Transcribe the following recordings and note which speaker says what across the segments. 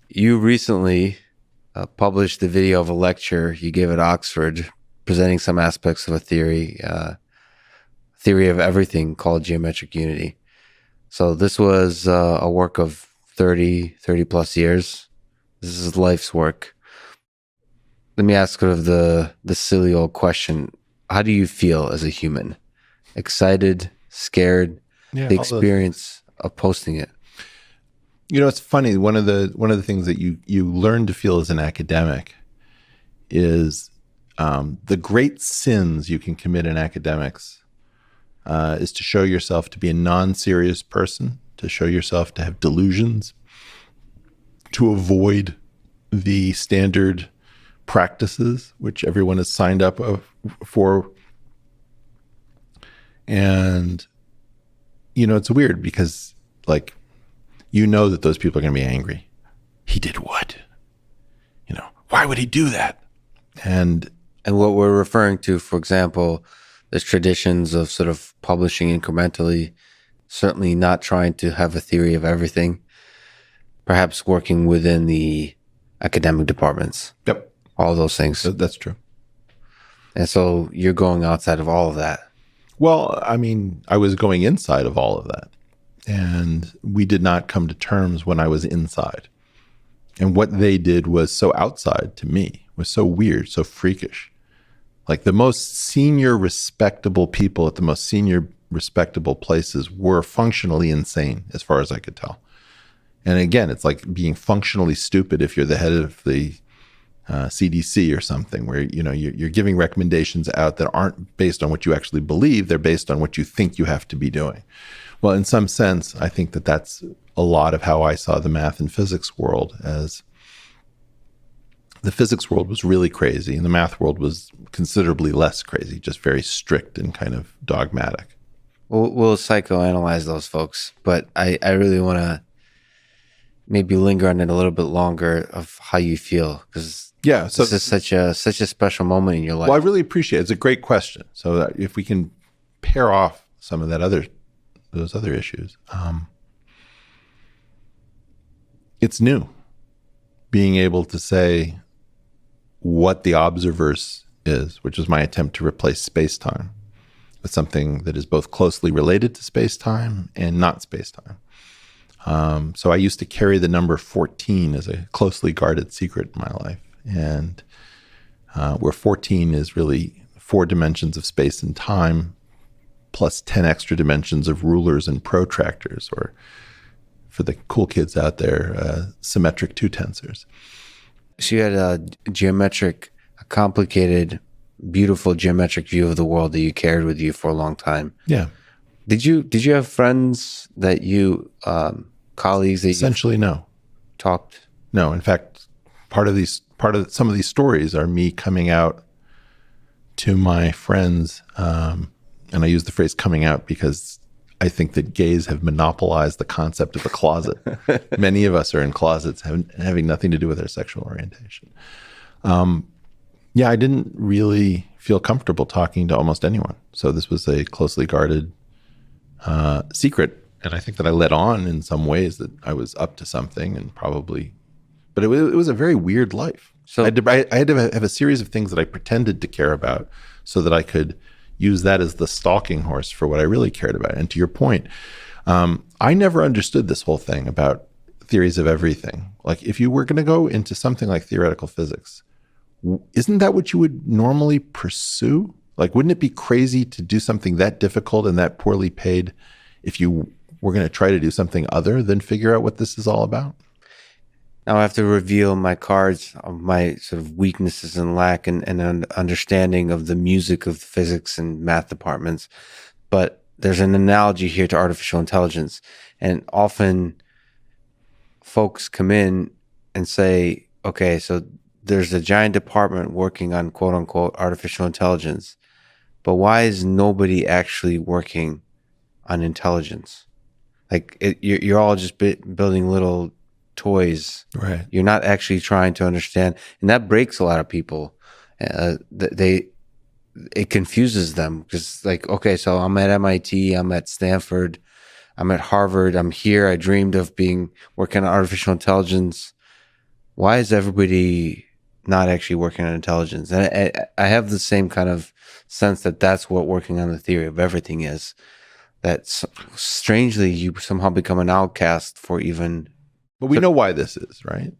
Speaker 1: You recently published the video of a lecture you gave at Oxford presenting some aspects of a theory of everything called geometric unity. So this was a work of 30 plus years. This is life's work. Let me ask sort of the silly old question. How do you feel as a human? Excited, scared, the experience of posting it?
Speaker 2: You know, it's funny. One of the things that you learn to feel as an academic is the great sins you can commit in academics is to show yourself to be a non-serious person, to show yourself to have delusions, to avoid the standard practices which everyone has signed up for. And, you know, it's weird because, like, you know that those people are going to be angry. He did what? You know, why would he do that? And
Speaker 1: what we're referring to, for example, there's traditions of sort of publishing incrementally, certainly not trying to have a theory of everything, perhaps working within the academic departments.
Speaker 2: Yep.
Speaker 1: All those things.
Speaker 2: That's true.
Speaker 1: And so you're going outside of all of that.
Speaker 2: Well, I mean, I was going inside of all of that. And we did not come to terms when I was inside. And what they did was so outside to me, was so weird, so freakish. Like the most senior respectable people at the most senior respectable places were functionally insane as far as I could tell. And again, it's like being functionally stupid if you're the head of the CDC or something, where, you know, you're giving recommendations out that aren't based on what you actually believe. They're based on what you think you have to be doing. Well, in some sense, I think that that's a lot of how I saw the math and physics world. As the physics world was really crazy and the math world was considerably less crazy, just very strict and kind of dogmatic.
Speaker 1: We'll psychoanalyze those folks, but I really want to maybe linger on it a little bit longer of how you feel, because so this is such a special moment in your life.
Speaker 2: Well, I really appreciate it. It's a great question. So that if we can pair off some of those other issues, it's new. Being able to say what the observerse is, which is my attempt to replace space-time with something that is both closely related to space-time and not space-time. So I used to carry the number 14 as a closely guarded secret in my life. And where 14 is really 4 dimensions of space and time, plus 10 extra dimensions of rulers and protractors, or for the cool kids out there, symmetric 2 tensors.
Speaker 1: So you had a complicated, beautiful geometric view of the world that you carried with you for a long time.
Speaker 2: Yeah.
Speaker 1: Did you have friends that you, colleagues that
Speaker 2: essentially no
Speaker 1: talked?
Speaker 2: No, in fact, part of some of these stories are me coming out to my friends, and I use the phrase coming out because I think that gays have monopolized the concept of the closet. Many of us are in closets having nothing to do with our sexual orientation. I didn't really feel comfortable talking to almost anyone. So this was a closely guarded secret. And I think that I let on in some ways that I was up to something, and probably, but it was a very weird life. So I had to have a series of things that I pretended to care about so that I could use that as the stalking horse for what I really cared about. And to your point, I never understood this whole thing about theories of everything. Like, if you were going to go into something like theoretical physics, isn't that what you would normally pursue? Like, wouldn't it be crazy to do something that difficult and that poorly paid if you were going to try to do something other than figure out what this is all about?
Speaker 1: Now I have to reveal my cards of my sort of weaknesses and lack and an understanding of the music of the physics and math departments. But there's an analogy here to artificial intelligence. And often folks come in and say, okay, so there's a giant department working on quote unquote artificial intelligence, but why is nobody actually working on intelligence? Like you're all just building little toys.
Speaker 2: Right.
Speaker 1: You're not actually trying to understand. And that breaks a lot of people. It confuses them because, like, okay, so I'm at MIT, I'm at Stanford, I'm at Harvard, I'm here. I dreamed of working on artificial intelligence. why is everybody not actually working on intelligence? And I have the same kind of sense that that's what working on the theory of everything is. That strangely you somehow become an outcast for even.
Speaker 2: But we know why this is, right?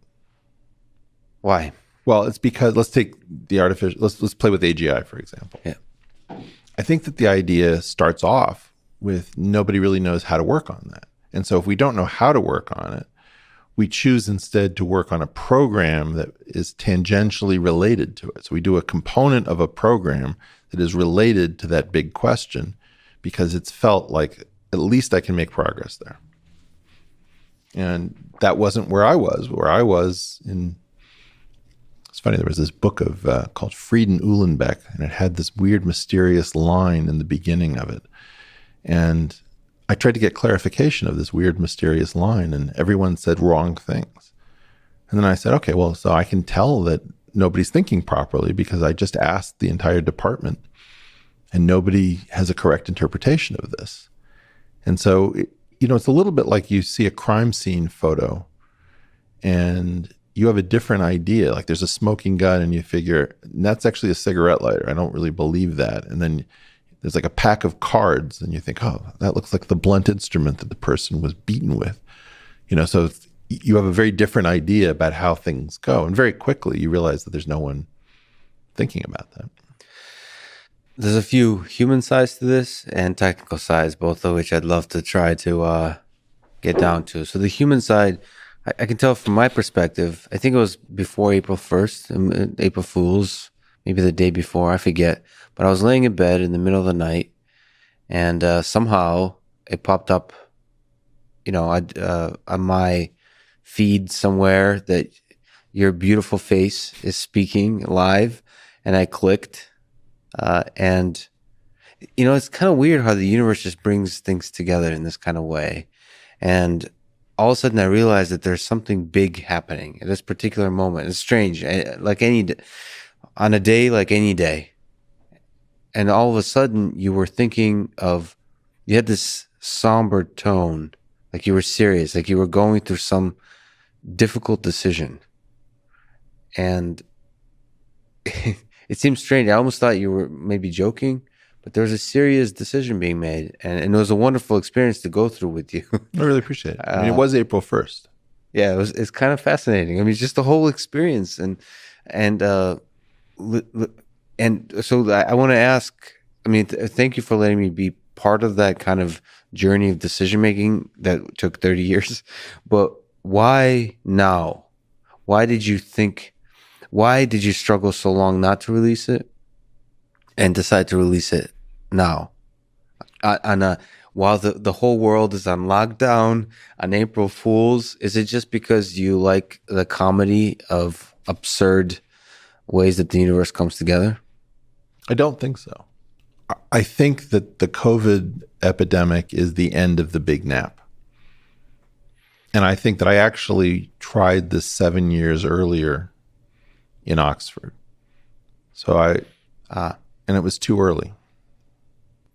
Speaker 1: Why?
Speaker 2: Well, it's because let's take the artificial. Let's play with AGI, for example.
Speaker 1: Yeah.
Speaker 2: I think that the idea starts off with nobody really knows how to work on that. And so if we don't know how to work on it, we choose instead to work on a program that is tangentially related to it. So we do a component of a program that is related to that big question because it's felt like at least I can make progress there. And that wasn't where I was. Where I was in, it's funny, there was this book of called Fried and Uhlenbeck, and it had this weird, mysterious line in the beginning of it. And I tried to get clarification of this weird, mysterious line, and everyone said wrong things. And then I said, okay, well, so I can tell that nobody's thinking properly because I just asked the entire department, and nobody has a correct interpretation of this. And so, it's a little bit like you see a crime scene photo, and you have a different idea. Like there's a smoking gun, and you figure, that's actually a cigarette lighter. I don't really believe that. And then there's like a pack of cards and you think, oh, that looks like the blunt instrument that the person was beaten with. So you have a very different idea about how things go. And very quickly you realize that there's no one thinking about that.
Speaker 1: There's a few human sides to this and technical sides, both of which I'd love to try to get down to. So the human side, I can tell from my perspective, I think it was before April 1st, April Fool's, maybe the day before, I forget. But I was laying in bed in the middle of the night, and somehow it popped up, on my feed somewhere that your beautiful face is speaking live, and I clicked, and it's kind of weird how the universe just brings things together in this kind of way, and all of a sudden I realized that there's something big happening at this particular moment. It's strange, on a day like any day. And all of a sudden you were thinking you had this somber tone, like you were serious, like you were going through some difficult decision. And it seemed strange. I almost thought you were maybe joking, but there was a serious decision being made. And it was a wonderful experience to go through with you.
Speaker 2: I really appreciate it. It was April 1st.
Speaker 1: Yeah, it's kind of fascinating. I mean, just the whole experience. And so I want to ask, thank you for letting me be part of that kind of journey of decision making that took 30 years. But why now? Why did you struggle so long not to release it and decide to release it now? While the whole world is on lockdown on April Fool's, is it just because you like the comedy of absurd ways that the universe comes together?
Speaker 2: I don't think so. I think that the COVID epidemic is the end of the big nap. And I think that I actually tried this 7 years earlier in Oxford. So and it was too early.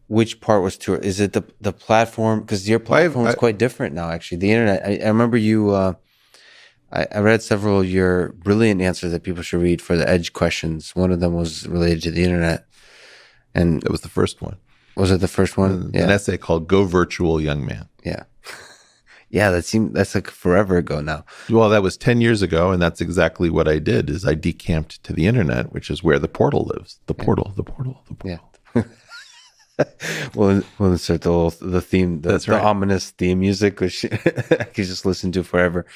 Speaker 1: Which part was too early? Is it the platform? Because your platform is quite different now, actually. The internet, I remember you, I read several of your brilliant answers that people should read for the Edge questions. One of them was related to the internet. And
Speaker 2: it was the first one.
Speaker 1: Was it the first one?
Speaker 2: An essay called Go Virtual, Young Man.
Speaker 1: Yeah. Yeah, that's like forever ago now.
Speaker 2: Well, that was 10 years ago, and that's exactly what I did, is I decamped to the internet, which is where the portal lives. The portal.
Speaker 1: Yeah. We'll insert the theme, the ominous theme music, which I could just listen to forever.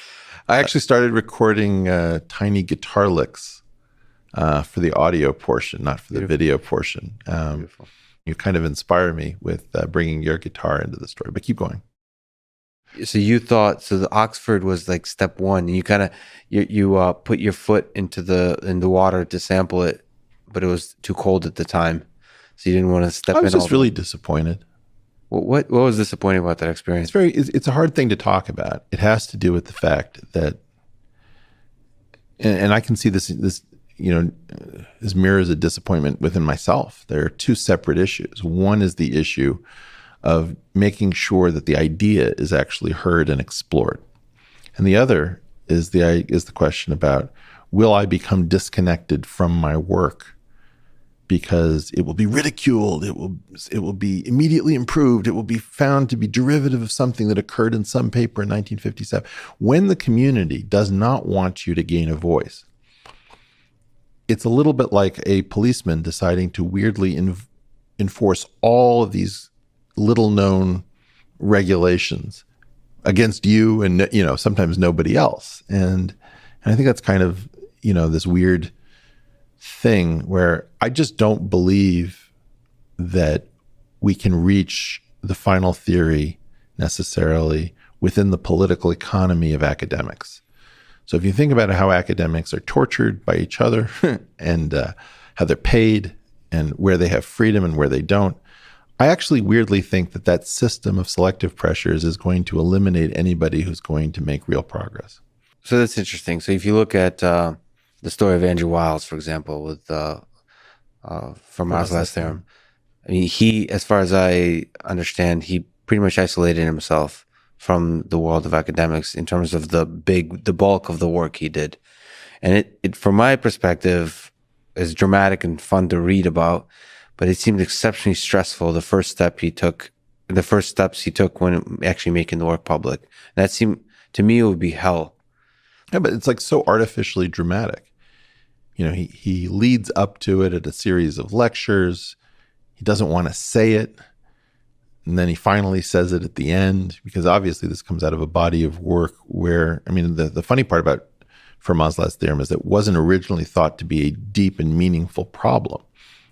Speaker 2: I actually started recording tiny guitar licks for the audio portion, not for the video portion. You kind of inspire me with bringing your guitar into the story, but keep going.
Speaker 1: So you thought, the Oxford was like step one. You kind of, you put your foot into the water to sample it, but it was too cold at the time. So you didn't want to step in.
Speaker 2: I was just really disappointed.
Speaker 1: What was disappointing about that experience?
Speaker 2: It's a hard thing to talk about. It has to do with the fact that, and I can see this mirrors a disappointment within myself. There are two separate issues. One is the issue of making sure that the idea is actually heard and explored. And the other is the question about, will I become disconnected from my work because it will be ridiculed, it will be immediately improved, it will be found to be derivative of something that occurred in some paper in 1957. When the community does not want you to gain a voice, it's a little bit like a policeman deciding to weirdly enforce all of these little known regulations against you and, sometimes nobody else. And I think that's kind of, this weird thing where I just don't believe that we can reach the final theory necessarily within the political economy of academics. So if you think about how academics are tortured by each other and how they're paid and where they have freedom and where they don't, I actually weirdly think that system of selective pressures is going to eliminate anybody who's going to make real progress.
Speaker 1: So that's interesting. So if you look at the story of Andrew Wiles, for example, with Fermat's last theorem, I mean, he, as far as I understand, he pretty much isolated himself from the world of academics in terms of the bulk of the work he did. And it from my perspective, is dramatic and fun to read about, but it seemed exceptionally stressful, the first steps he took when actually making the work public. And that seemed, to me, it would be hell.
Speaker 2: Yeah, but it's like so artificially dramatic. He leads up to it at a series of lectures. He doesn't want to say it. And then he finally says it at the end, because obviously this comes out of a body of work where, the funny part about Fermat's last theorem is that it wasn't originally thought to be a deep and meaningful problem.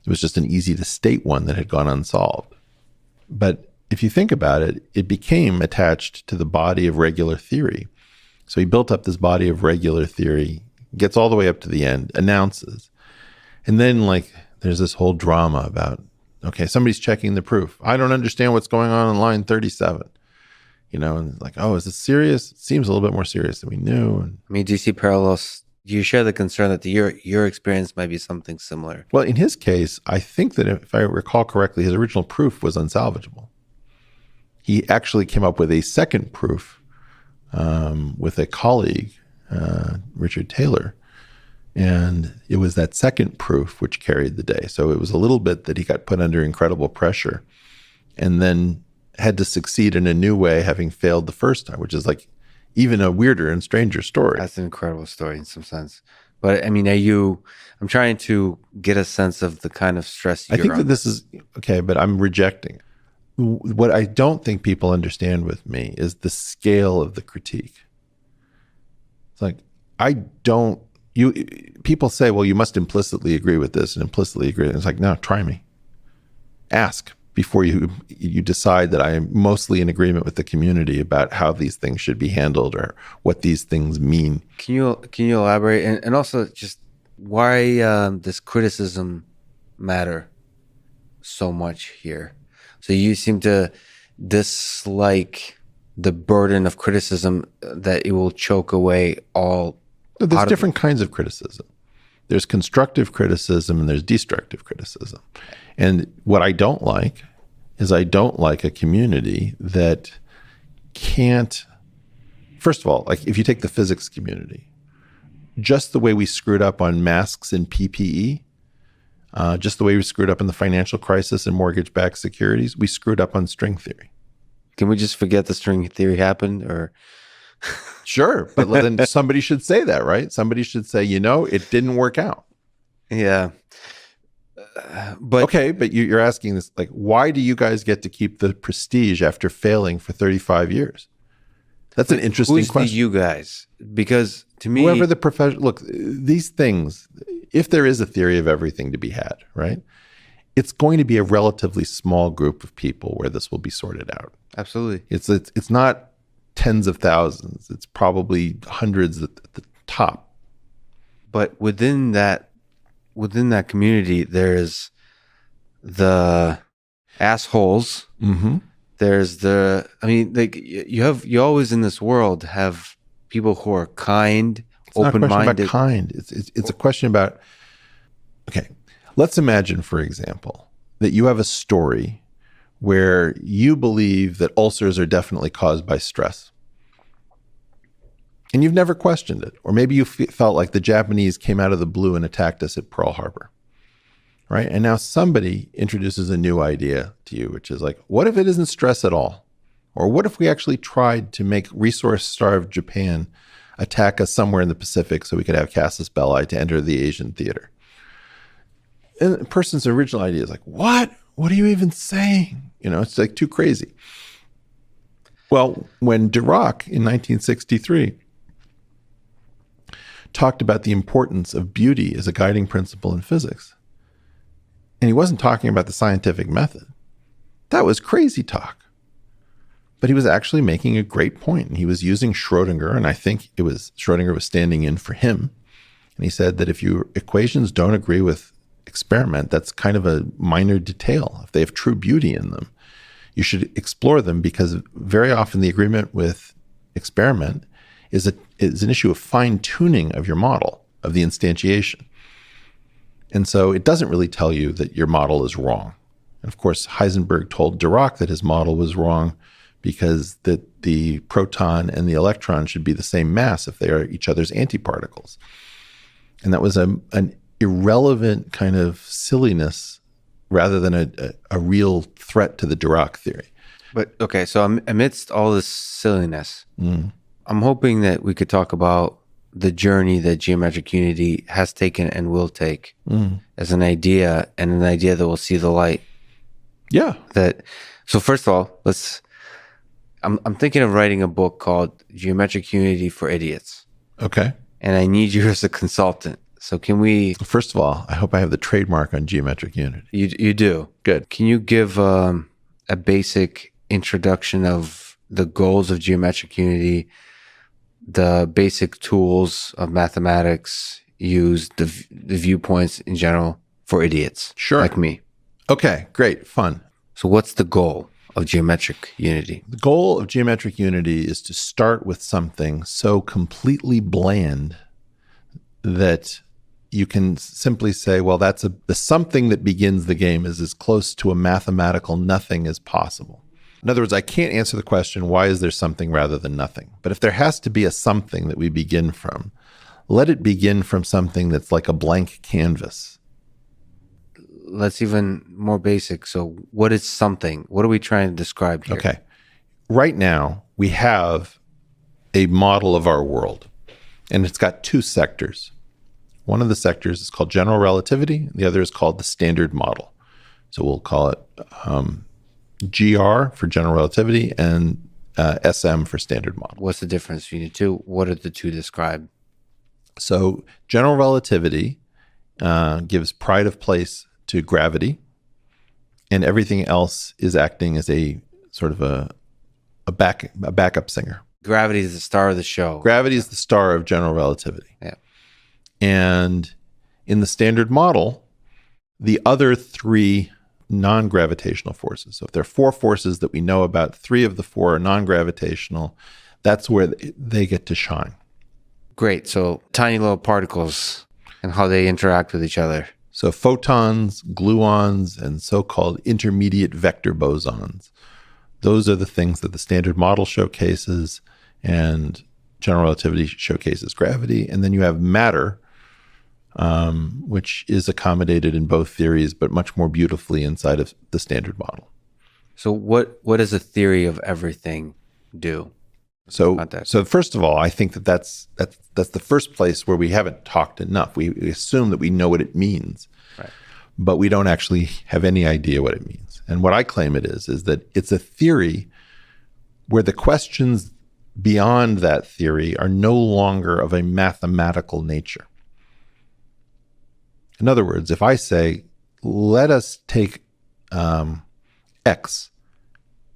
Speaker 2: It was just an easy to state one that had gone unsolved. But if you think about it, it became attached to the body of regular theory. So he built up this body of regular theory, gets all the way up to the end, announces. And then there's this whole drama about, okay, somebody's checking the proof. I don't understand what's going on line 37. And it's like, oh, is this serious? It seems a little bit more serious than we knew. And
Speaker 1: do you see parallels? Do you share the concern that your experience might be something similar?
Speaker 2: Well, in his case, I think that if I recall correctly, his original proof was unsalvageable. He actually came up with a second proof with a colleague, Richard Taylor. And it was that second proof which carried the day. So it was a little bit that he got put under incredible pressure and then had to succeed in a new way, having failed the first time, which is even a weirder and stranger story.
Speaker 1: That's an incredible story in some sense. But I'm trying to get a sense of the kind of stress you're
Speaker 2: I think that
Speaker 1: under.
Speaker 2: this is, okay, but I'm rejecting. What I don't think people understand with me is the scale of the critique. It's like, people say, well, you must implicitly agree with this and implicitly agree. And it's like, no, try me. Ask before you decide that I am mostly in agreement with the community about how these things should be handled or what these things mean.
Speaker 1: Can you elaborate? And also just why does criticism matter so much here? So you seem to dislike the burden of criticism, that it will choke away all.
Speaker 2: There's different kinds of criticism. There's constructive criticism and there's destructive criticism. And what I don't like is I don't like a community that can't, first of all, if you take the physics community, just the way we screwed up on masks and PPE, just the way we screwed up in the financial crisis and mortgage-backed securities, we screwed up on string theory.
Speaker 1: Can we just forget the string theory happened, or?
Speaker 2: Sure, but then somebody should say that, right? Somebody should say, it didn't work out.
Speaker 1: Yeah. But
Speaker 2: okay, but you're asking this, why do you guys get to keep the prestige after failing for 35 years? That's an interesting question.
Speaker 1: Who's the you guys? Because to me,
Speaker 2: whoever the profession, look, these things, if there is a theory of everything to be had, right? It's going to be a relatively small group of people where this will be sorted out.
Speaker 1: Absolutely.
Speaker 2: It's not tens of thousands. It's probably hundreds at the top.
Speaker 1: But within that community, there's the assholes.
Speaker 2: Mm-hmm.
Speaker 1: There's you always in this world have people who are kind, open-minded.
Speaker 2: It's not a question about kind. It's a question about, okay, let's imagine, for example, that you have a story where you believe that ulcers are definitely caused by stress. And you've never questioned it. Or maybe you felt like the Japanese came out of the blue and attacked us at Pearl Harbor, right? And now somebody introduces a new idea to you, which is like, what if it isn't stress at all? Or what if we actually tried to make resource-starved Japan attack us somewhere in the Pacific so we could have casus belli to enter the Asian theater? And the person's original idea is like, what? What are you even saying? It's like too crazy. Well, when Dirac in 1963 talked about the importance of beauty as a guiding principle in physics, and he wasn't talking about the scientific method, that was crazy talk. But he was actually making a great point. And he was using Schrodinger, and I think it was Schrodinger was standing in for him. And he said that if your equations don't agree with experiment, that's kind of a minor detail. If they have true beauty in them, you should explore them, because very often the agreement with experiment is an issue of fine-tuning of your model, of the instantiation. And so it doesn't really tell you that your model is wrong. And of course, Heisenberg told Dirac that his model was wrong because that the proton and the electron should be the same mass if they are each other's antiparticles. And that was an irrelevant kind of silliness rather than a real threat to the Dirac theory.
Speaker 1: But okay, so amidst all this silliness, I'm hoping that we could talk about the journey that geometric unity has taken and will take as an idea, and an idea that will see the light.
Speaker 2: Yeah.
Speaker 1: So first of all, I'm thinking of writing a book called Geometric Unity for Idiots.
Speaker 2: Okay.
Speaker 1: And I need you as a consultant. So can we...
Speaker 2: First of all, I hope I have the trademark on geometric unity.
Speaker 1: You do?
Speaker 2: Good.
Speaker 1: Can you give a basic introduction of the goals of geometric unity, the basic tools of mathematics used, the viewpoints in general for idiots?
Speaker 2: Sure.
Speaker 1: Like me.
Speaker 2: Okay, great, fun.
Speaker 1: So what's the goal of geometric unity?
Speaker 2: The goal of geometric unity is to start with something so completely bland that you can simply say, well, the something that begins the game is as close to a mathematical nothing as possible. In other words, I can't answer the question, why is there something rather than nothing? But if there has to be a something that we begin from, let it begin from something that's like a blank canvas.
Speaker 1: Let's even more basic. So what is something? What are we trying to describe here?
Speaker 2: Okay. Right now, we have a model of our world, and it's got two sectors. One of the sectors is called general relativity. The other is called the standard model. So we'll call it GR for general relativity and SM for standard model.
Speaker 1: What's the difference between the two? What are the two described?
Speaker 2: So general relativity gives pride of place to gravity, and everything else is acting as a sort of a backup singer.
Speaker 1: Gravity is the star of the show.
Speaker 2: Gravity is the star of general relativity.
Speaker 1: Yeah.
Speaker 2: And in the standard model, the other three non-gravitational forces. So if there are four forces that we know about, three of the four are non-gravitational. That's where they get to shine.
Speaker 1: Great. So tiny little particles and how they interact with each other.
Speaker 2: So photons, gluons, and so-called intermediate vector bosons. Those are the things that the standard model showcases, and general relativity showcases gravity. And then you have matter, which is accommodated in both theories, but much more beautifully inside of the standard model.
Speaker 1: So what does a theory of everything do?
Speaker 2: So first of all, I think that's the first place where we haven't talked enough. We assume that we know what it means,
Speaker 1: right,
Speaker 2: but we don't actually have any idea what it means. And what I claim it is that it's a theory where the questions beyond that theory are no longer of a mathematical nature. In other words, if I say, let us take X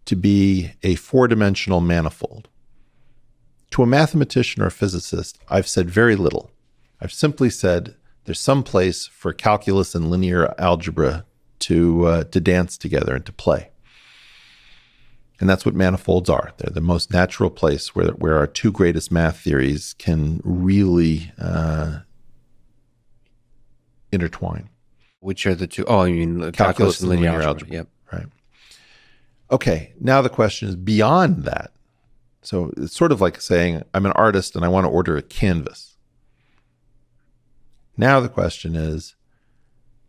Speaker 2: to be a four-dimensional manifold, to a mathematician or a physicist, I've said very little. I've simply said there's some place for calculus and linear algebra to dance together and to play. And that's what manifolds are. They're the most natural place where our two greatest math theories can really intertwine.
Speaker 1: Which are the two? Oh, you mean calculus and linear algebra. Yep.
Speaker 2: Right. Okay, now the question is, beyond that, So it's sort of like saying, I'm an artist and I want to order a canvas. Now the question is,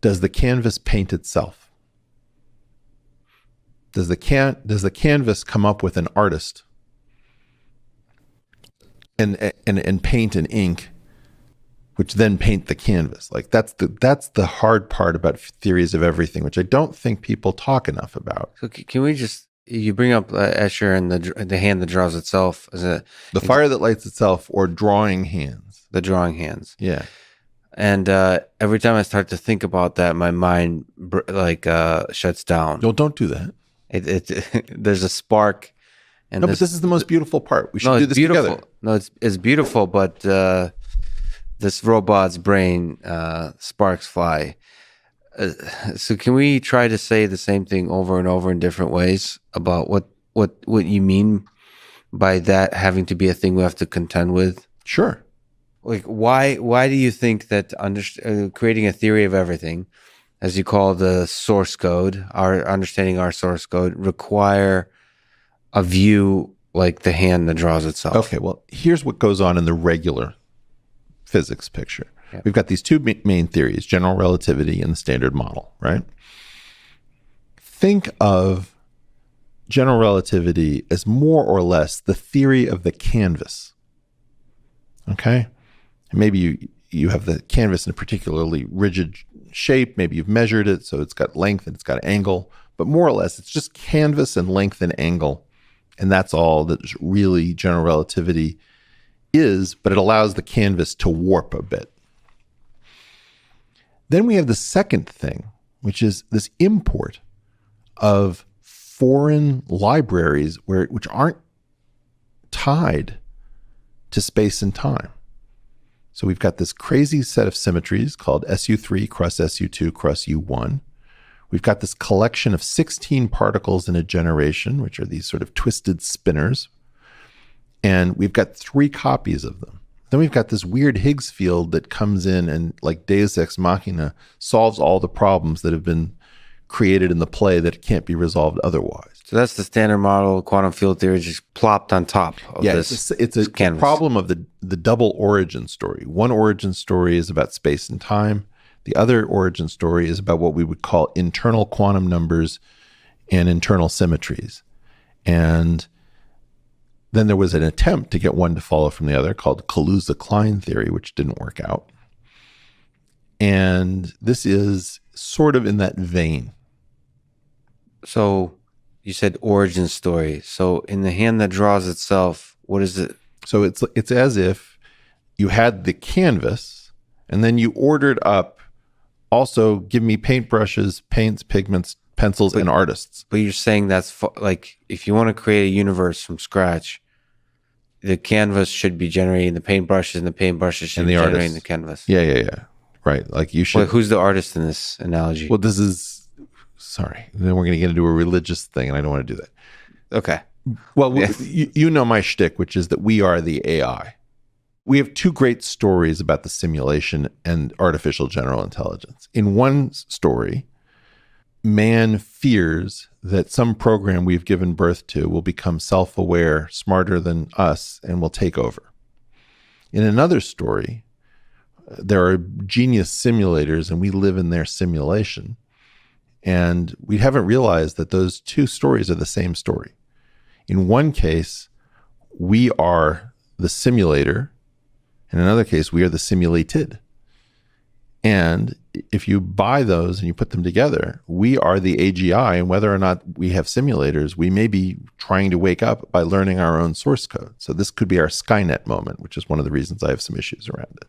Speaker 2: does the canvas paint itself? Does the canvas come up with an artist and paint and ink, which then paint the canvas? Like that's the hard part about theories of everything, which I don't think people talk enough about.
Speaker 1: So can we just, you bring up Escher and the hand that draws itself as
Speaker 2: the fire that lights itself, or drawing hands.
Speaker 1: The drawing hands.
Speaker 2: Yeah.
Speaker 1: And every time I start to think about that, my mind shuts down.
Speaker 2: No, don't do that.
Speaker 1: There's a spark. And
Speaker 2: but this is the most beautiful part. We should do this together.
Speaker 1: No, it's beautiful, but this robot's brain sparks fly. So can we try to say the same thing over and over in different ways about what you mean by that having to be a thing we have to contend with?
Speaker 2: Sure.
Speaker 1: Like why do you think that creating a theory of everything, as you call the source code, understanding our source code, require a view like the hand that draws itself?
Speaker 2: Okay, well, here's what goes on in the regular physics picture. Yeah. We've got these two main theories, general relativity and the standard model, right? Think of general relativity as more or less the theory of the canvas, okay? And maybe you have the canvas in a particularly rigid shape. Maybe you've measured it, so it's got length and it's got angle. But more or less, it's just canvas and length and angle. And that's all that really general relativity is, but it allows the canvas to warp a bit. Then we have the second thing, which is this import of foreign libraries which aren't tied to space and time. So we've got this crazy set of symmetries called SU3 cross SU2 cross U1. We've got this collection of 16 particles in a generation, which are these sort of twisted spinners. And we've got 3 copies of them. Then we've got this weird Higgs field that comes in and, like Deus Ex Machina, solves all the problems that have been created in the play that can't be resolved otherwise.
Speaker 1: So that's the standard model. Quantum field theory just plopped on top of this.
Speaker 2: It's a problem of the double origin story. One origin story is about space and time. The other origin story is about what we would call internal quantum numbers and internal symmetries. And then there was an attempt to get one to follow from the other called Kaluza-Klein theory, which didn't work out. And this is sort of in that vein.
Speaker 1: So you said origin story. So in the hand that draws itself, what is it?
Speaker 2: So it's as if you had the canvas and then you ordered up, also give me paintbrushes, paints, pigments, pencils, and artists.
Speaker 1: But you're saying that's like, if you want to create a universe from scratch, the canvas should be generating the paintbrushes and the paintbrushes should be generating the canvas.
Speaker 2: Yeah. Right. Like you should.
Speaker 1: Well, who's the artist in this analogy?
Speaker 2: Well, this is, sorry. Then we're going to get into a religious thing and I don't want to do that.
Speaker 1: Okay.
Speaker 2: Well, you know my shtick, which is that we are the AI. We have 2 great stories about the simulation and artificial general intelligence. In one story, man fears that some program we've given birth to will become self-aware, smarter than us, and will take over. In another story, there are genius simulators and we live in their simulation. And we haven't realized that those 2 stories are the same story. In one case, we are the simulator. In another case, we are the simulated. And if you buy those and you put them together, we are the AGI. And whether or not we have simulators, we may be trying to wake up by learning our own source code. So this could be our Skynet moment, which is one of the reasons I have some issues around it.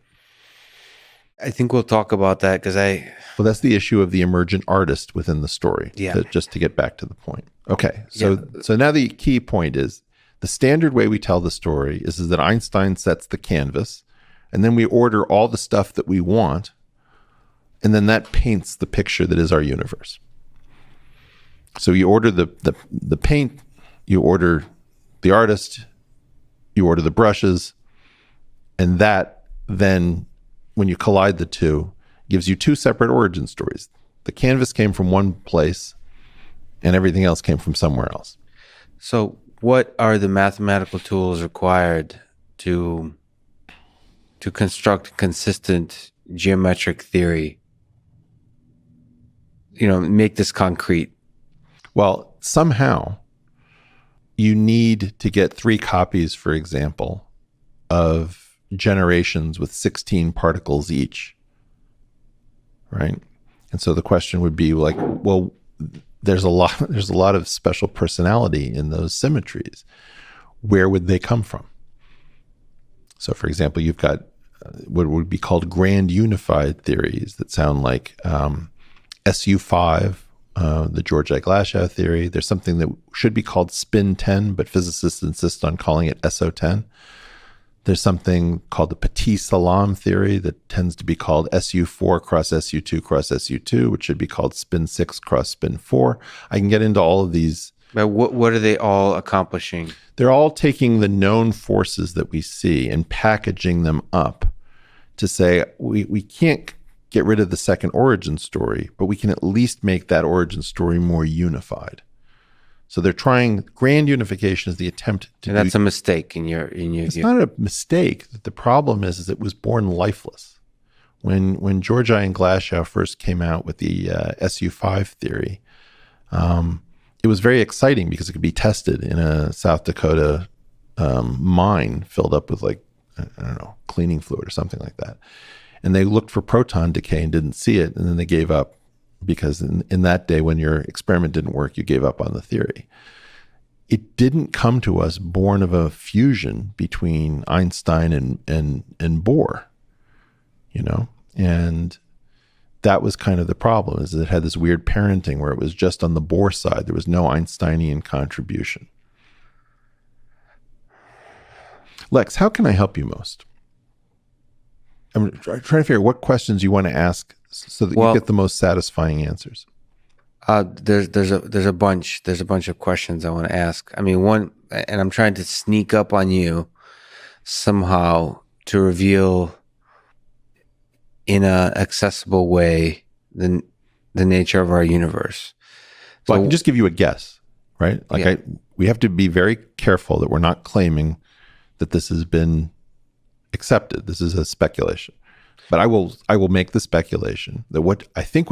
Speaker 1: I think we'll talk about that because
Speaker 2: Well, that's the issue of the emergent artist within the story.
Speaker 1: Yeah.
Speaker 2: Just to get back to the point. Okay. So now the key point is the standard way we tell the story is that Einstein sets the canvas and then we order all the stuff that we want. And then that paints the picture that is our universe. So you order the paint, you order the artist, you order the brushes, and that then, when you collide the 2, gives you 2 separate origin stories. The canvas came from one place, and everything else came from somewhere else.
Speaker 1: So what are the mathematical tools required to construct consistent geometric theory? Make this concrete.
Speaker 2: Well, somehow you need to get 3 copies, for example, of generations with 16 particles each, right? And so the question would be like, well, there's a lot of special personality in those symmetries. Where would they come from? So, for example, you've got what would be called grand unified theories that sound like SU5, the Georgi Glashow theory. There's something that should be called spin 10, but physicists insist on calling it SO10. There's something called the Petit Salam theory that tends to be called SU4 cross SU2 cross SU2, which should be called spin 6 cross spin 4. I can get into all of these.
Speaker 1: But what are they all accomplishing?
Speaker 2: They're all taking the known forces that we see and packaging them up to say we can't get rid of the second origin story, but we can at least make that origin story more unified. So they're trying, grand unification is the attempt to
Speaker 1: and that's a mistake in your
Speaker 2: It's
Speaker 1: view.
Speaker 2: not a mistake. The problem is it was born lifeless. When Georgi and Glashow first came out with the SU5 theory, it was very exciting because it could be tested in a South Dakota mine filled up with like, I don't know, cleaning fluid or something like that. And they looked for proton decay and didn't see it. And then they gave up because in that day when your experiment didn't work, you gave up on the theory. It didn't come to us born of a fusion between Einstein and Bohr, and that was kind of the problem, is that it had this weird parenting where it was just on the Bohr side. There was no Einsteinian contribution. Lex, how can I help you most? I'm trying to figure out what questions you want to ask so that you get the most satisfying answers.
Speaker 1: There's a bunch of questions I want to ask. I mean, one, and I'm trying to sneak up on you somehow to reveal in a accessible way the nature of our universe.
Speaker 2: Well, I can just give you a guess, right? Like we have to be very careful that we're not claiming that this has been accepted. This is a speculation. But I will make the speculation that what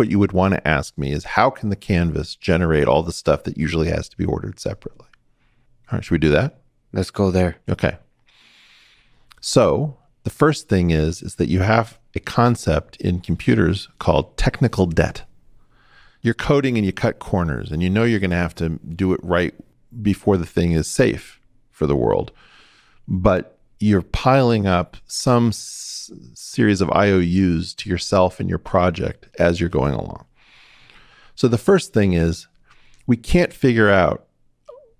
Speaker 2: you would want to ask me is, how can the canvas generate all the stuff that usually has to be ordered separately? All right, should we do that?
Speaker 1: Let's go there.
Speaker 2: Okay. So the first thing is that you have a concept in computers called technical debt. You're coding and you cut corners, and you're going to have to do it right before the thing is safe for the world. But you're piling up some series of IOUs to yourself and your project as you're going along. So the first thing is, we can't figure out,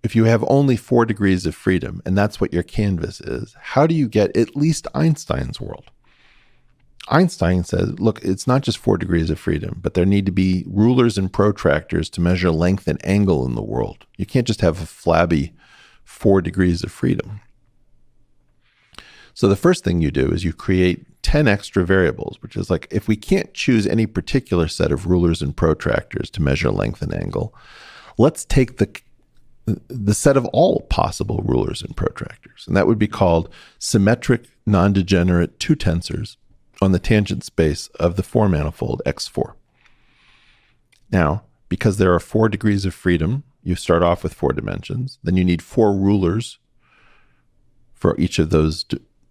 Speaker 2: if you have only 4 degrees of freedom, and that's what your canvas is, how do you get at least Einstein's world? Einstein says, look, it's not just 4 degrees of freedom, but there need to be rulers and protractors to measure length and angle in the world. You can't just have a flabby 4 degrees of freedom. So the first thing you do is you create 10 extra variables, which is like, if we can't choose any particular set of rulers and protractors to measure length and angle, let's take the set of all possible rulers and protractors. And that would be called symmetric non-degenerate 2 tensors on the tangent space of the 4 manifold X4. Now, because there are 4 degrees of freedom, you start off with 4 dimensions. Then you need 4 rulers for each of those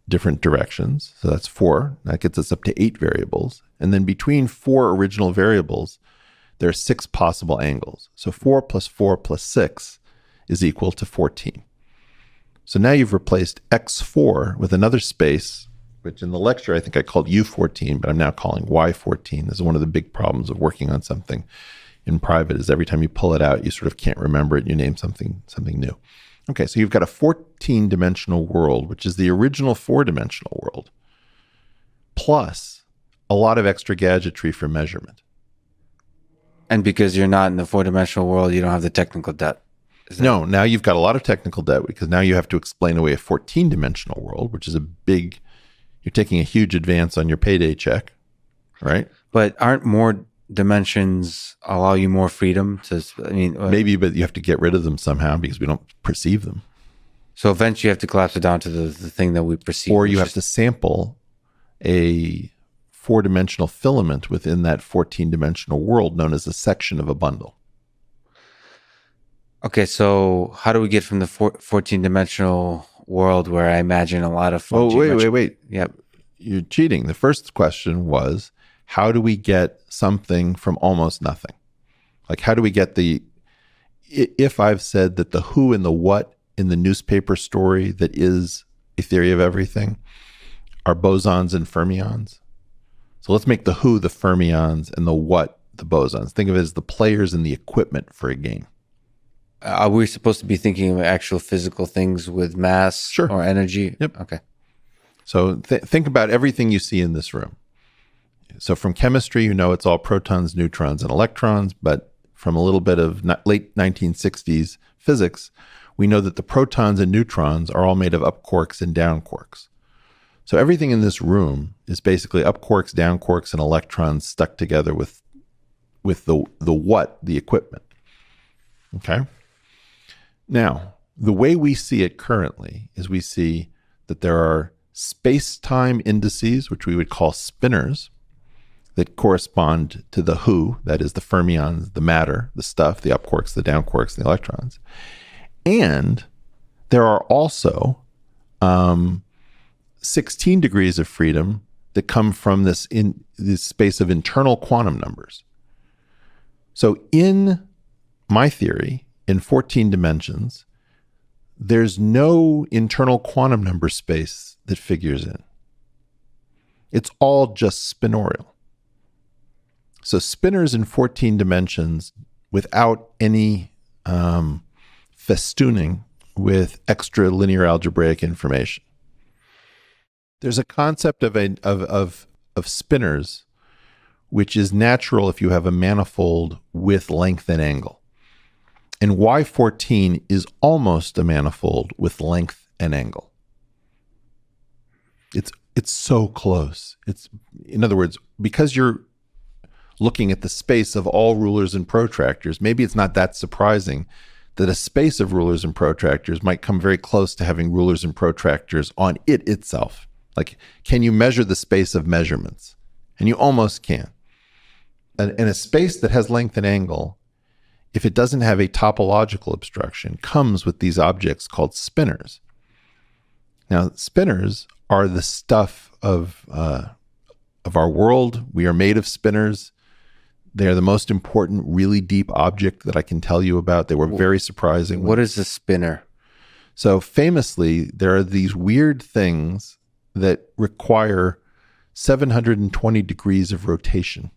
Speaker 2: different directions. So that's 4. That gets us up to 8 variables. And then between 4 original variables, there are 6 possible angles. So 4 plus 4 plus 6 is equal to 14. So now you've replaced X4 with another space, which in the lecture I think I called U14, but I'm now calling Y14. This is one of the big problems of working on something in private, is every time you pull it out, you sort of can't remember it. You name something new. Okay, so you've got a 14-dimensional world, which is the original 4-dimensional world, plus a lot of extra gadgetry for measurement.
Speaker 1: And because you're not in the 4-dimensional world, you don't have the technical debt.
Speaker 2: No, now you've got a lot of technical debt, because now you have to explain away a 14-dimensional world, which is you're taking a huge advance on your payday check, right?
Speaker 1: But aren't more dimensions allow you more freedom to,
Speaker 2: maybe, but you have to get rid of them somehow because we don't perceive them.
Speaker 1: So eventually you have to collapse it down to the thing that we perceive.
Speaker 2: Or you have to sample a 4-dimensional filament within that 14-dimensional world known as a section of a bundle.
Speaker 1: Okay, so how do we get from the 14-dimensional world where I imagine a lot of...
Speaker 2: Oh, wait.
Speaker 1: Yep.
Speaker 2: You're cheating. The first question was, how do we get something from almost nothing? Like, how do we get if I've said that the who and the what in the newspaper story that is a theory of everything are bosons and fermions. So let's make the who the fermions and the what the bosons. Think of it as the players and the equipment for a game.
Speaker 1: Are we supposed to be thinking of actual physical things with mass or energy?
Speaker 2: Yep.
Speaker 1: Okay.
Speaker 2: So think about everything you see in this room. So from chemistry, it's all protons, neutrons, and electrons. But from a little bit of late 1960s physics, we know that the protons and neutrons are all made of up quarks and down quarks. So everything in this room is basically up quarks, down quarks, and electrons stuck together with the equipment. Okay? Now, the way we see it currently is we see that there are space-time indices, which we would call spinors, that correspond to the who, that is the fermions, the matter, the stuff, the up quarks, the down quarks, and the electrons. And there are also 16 degrees of freedom that come from this space of internal quantum numbers. So in my theory, in 14 dimensions, there's no internal quantum number space that figures in. It's all just spinorial. So spinors in 14 dimensions without any festooning with extra linear algebraic information. There's a concept of spinors which is natural if you have a manifold with length and angle. And Y14 is almost a manifold with length and angle. It's so close. In other words, because you're looking at the space of all rulers and protractors, maybe it's not that surprising that a space of rulers and protractors might come very close to having rulers and protractors on it itself. Like, can you measure the space of measurements? And you almost can. And a space that has length and angle, if it doesn't have a topological obstruction, comes with these objects called spinors. Now, spinors are the stuff of our world. We are made of spinors. They are the most important, really deep object that I can tell you about. They were very surprising.
Speaker 1: What is a spinor?
Speaker 2: So famously, there are these weird things that require 720 degrees of rotation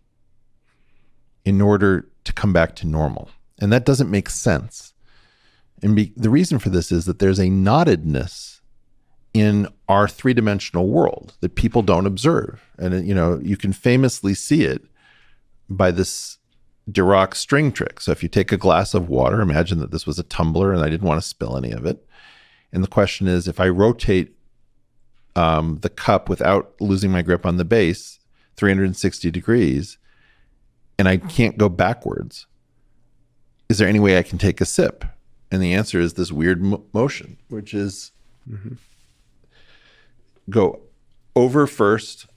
Speaker 2: in order to come back to normal. And that doesn't make sense. And the reason for this is that there's a knottedness in our three-dimensional world that people don't observe. And, you can famously see it by this Dirac string trick. So if you take a glass of water, imagine that this was a tumbler and I didn't want to spill any of it. And the question is, if I rotate the cup without losing my grip on the base 360 degrees, and I can't go backwards, is there any way I can take a sip? And the answer is this weird motion, which is go over first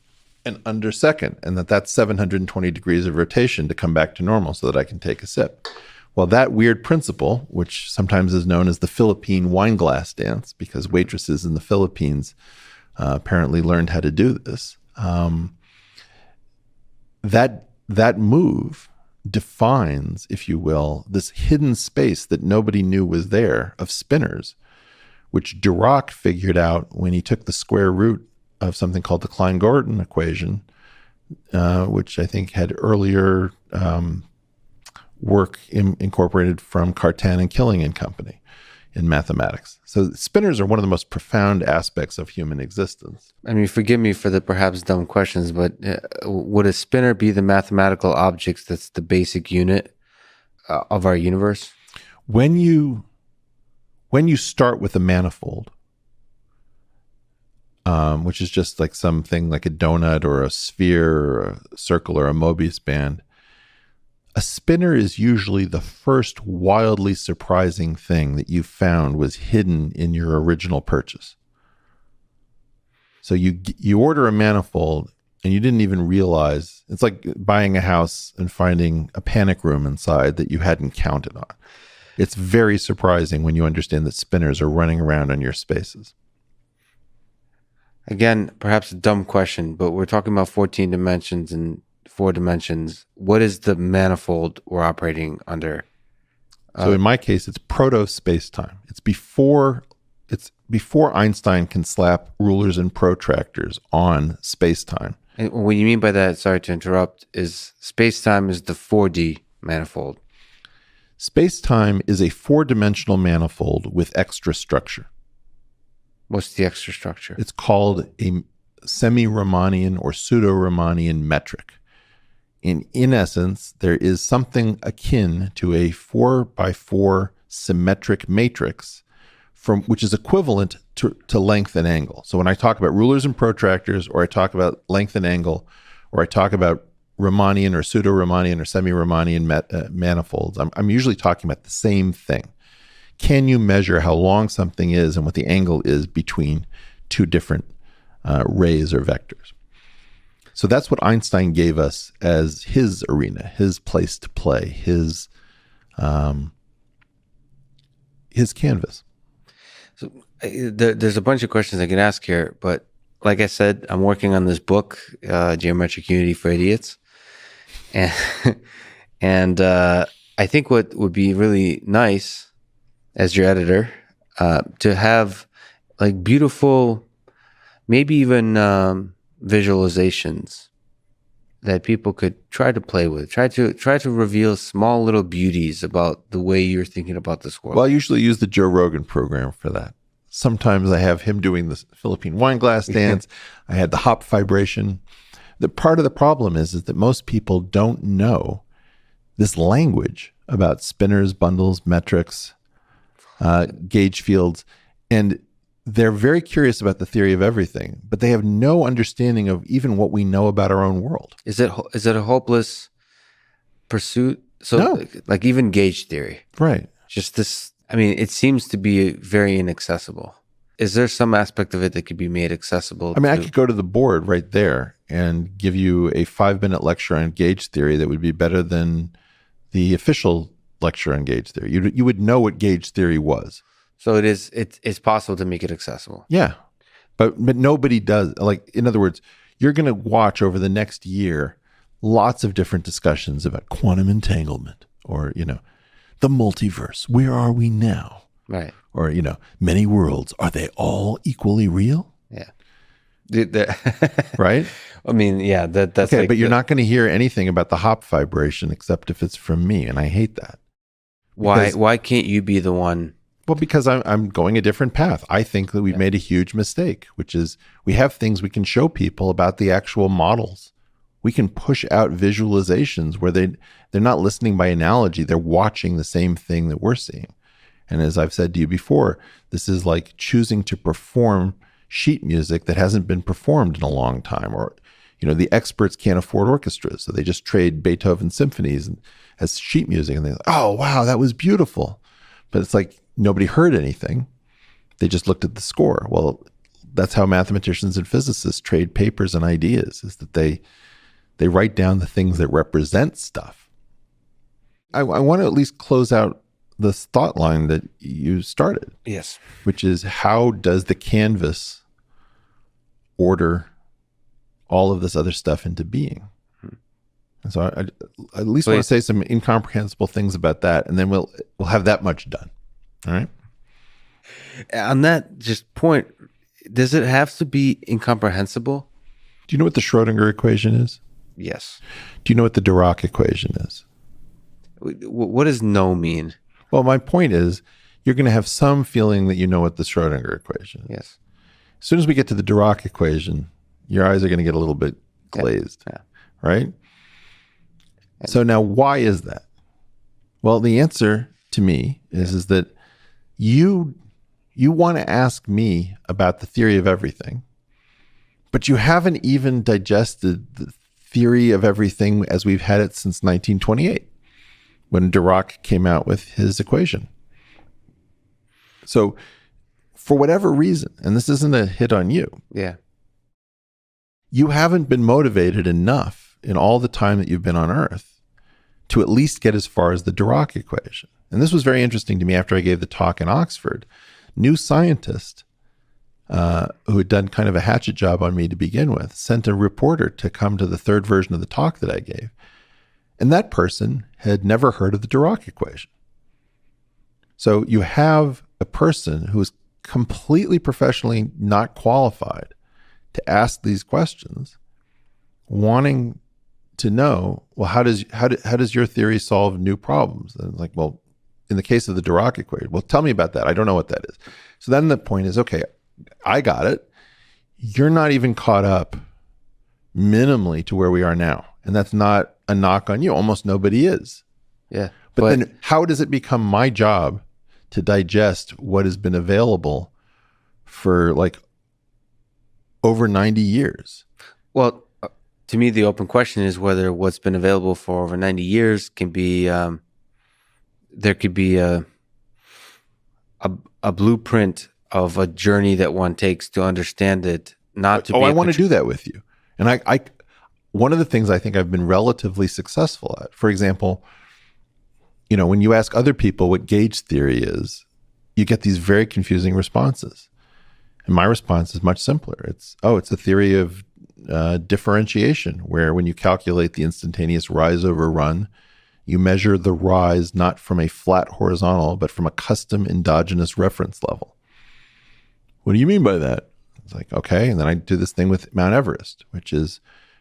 Speaker 2: and under second, and that's 720 degrees of rotation to come back to normal so that I can take a sip. Well, that weird principle, which sometimes is known as the Philippine wine glass dance, because waitresses in the Philippines apparently learned how to do this, that move defines, if you will, this hidden space that nobody knew was there of spinors, which Dirac figured out when he took the square root of something called the Klein-Gordon equation, which I think had earlier work incorporated from Cartan and Killing and Company in mathematics. So spinors are one of the most profound aspects of human existence.
Speaker 1: I mean, forgive me for the perhaps dumb questions, but would a spinor be the mathematical object that's the basic unit of our universe?
Speaker 2: When you start with a manifold, which is just like something like a donut or a sphere or a circle or a Mobius band, A spinner is usually the first wildly surprising thing that you found was hidden in your original purchase. So you order a manifold and you didn't even realize. It's like buying a house and finding a panic room inside that you hadn't counted on. It's very surprising when you understand that spinners are running around on your spaces.
Speaker 1: Again, perhaps a dumb question, but we're talking about 14 dimensions and 4 dimensions. What is the manifold we're operating under?
Speaker 2: So in my case, it's proto-space-time. It's before Einstein can slap rulers and protractors on space-time.
Speaker 1: And what you mean by that, sorry to interrupt, is space-time is the 4D manifold.
Speaker 2: Space-time is a 4-dimensional manifold with extra structure.
Speaker 1: What's the extra structure?
Speaker 2: It's called a semi-Riemannian or pseudo-Riemannian metric. In essence, there is something akin to a 4x4 symmetric matrix which is equivalent to length and angle. So when I talk about rulers and protractors, or I talk about length and angle, or I talk about Riemannian or pseudo-Riemannian or semi-Riemannian manifolds, I'm usually talking about the same thing. Can you measure how long something is and what the angle is between two different rays or vectors? So that's what Einstein gave us as his arena, his place to play, his canvas.
Speaker 1: So there's a bunch of questions I can ask here, but like I said, I'm working on this book, Geometric Unity for Idiots, and I think what would be really nice as your editor to have like beautiful, maybe even visualizations that people could try to play with, try to reveal small little beauties about the way you're thinking about this world.
Speaker 2: Well, I usually use the Joe Rogan program for that. Sometimes I have him doing the Philippine wine glass dance. I had the hop vibration. The part of the problem is that most people don't know this language about spinners, bundles, metrics, gauge fields, and they're very curious about the theory of everything, but they have no understanding of even what we know about our own world.
Speaker 1: Is it a hopeless pursuit? So,
Speaker 2: No.
Speaker 1: like even gauge theory,
Speaker 2: Right.
Speaker 1: just this. I mean, it seems to be very inaccessible. Is there some aspect of it that could be made accessible?
Speaker 2: I mean, I could go to the board right there and give you a 5-minute lecture on gauge theory that would be better than the official lecture on gauge theory. You would know what gauge theory was.
Speaker 1: So it's possible to make it accessible.
Speaker 2: Yeah. But nobody does. Like, in other words, you're going to watch over the next year lots of different discussions about quantum entanglement or, the multiverse. Where are we now?
Speaker 1: Right.
Speaker 2: Or, many worlds. Are they all equally real?
Speaker 1: Yeah.
Speaker 2: Right?
Speaker 1: I mean, yeah, that's
Speaker 2: okay,
Speaker 1: like
Speaker 2: but you're not going to hear anything about the hop vibration except if it's from me, and I hate that.
Speaker 1: Why can't you be the one?
Speaker 2: Well, because I'm going a different path. I think that we've made a huge mistake, which is we have things we can show people about the actual models. We can push out visualizations where they're not listening by analogy. They're watching the same thing that we're seeing. And as I've said to you before, this is like choosing to perform sheet music that hasn't been performed in a long time. Or, the experts can't afford orchestras, so they just trade Beethoven symphonies as sheet music. And they're like, oh, wow, that was beautiful. But it's like, nobody heard anything. They just looked at the score. Well, that's how mathematicians and physicists trade papers and ideas, is that they write down the things that represent stuff. I want to at least close out this thought line that you started.
Speaker 1: Yes.
Speaker 2: Which is, how does the canvas order all of this other stuff into being? And so I at least want to say some incomprehensible things about that, and then we'll have that much done. All right.
Speaker 1: On that just point, does it have to be incomprehensible?
Speaker 2: Do you know what the Schrodinger equation is?
Speaker 1: Yes.
Speaker 2: Do you know what the Dirac equation is?
Speaker 1: What does no mean?
Speaker 2: Well, my point is, you're going to have some feeling that you know what the Schrodinger equation is.
Speaker 1: Yes.
Speaker 2: As soon as we get to the Dirac equation, your eyes are going to get a little bit glazed, right? So now, why is that? Well, the answer to me is that you want to ask me about the theory of everything, but you haven't even digested the theory of everything as we've had it since 1928. when Dirac came out with his equation. So for whatever reason, and this isn't a hit on you,
Speaker 1: Yeah.
Speaker 2: you haven't been motivated enough in all the time that you've been on Earth to at least get as far as the Dirac equation. And this was very interesting to me after I gave the talk in Oxford. New Scientist, who had done kind of a hatchet job on me to begin with, sent a reporter to come to the third version of the talk that I gave. And that person had never heard of the Dirac equation. So you have a person who is completely professionally not qualified to ask these questions, wanting to know, well, how does your theory solve new problems? And it's like, well, in the case of the Dirac equation, well, tell me about that. I don't know what that is. So then the point is, okay, I got it. You're not even caught up minimally to where we are now. And that's not a knock on you. Almost nobody is.
Speaker 1: Yeah.
Speaker 2: But then how does it become my job to digest what has been available for like over 90 years?
Speaker 1: Well, to me, the open question is whether what's been available for over 90 years can be, there could be a blueprint of a journey that one takes to understand it, not to be.
Speaker 2: I want to do that with you. And I one of the things I think I've been relatively successful at, for example, when you ask other people what gauge theory is, you get these very confusing responses. And my response is much simpler. It's a theory of differentiation, where when you calculate the instantaneous rise over run, you measure the rise not from a flat horizontal, but from a custom endogenous reference level. What do you mean by that? It's like, okay. And then I do this thing with Mount Everest, which is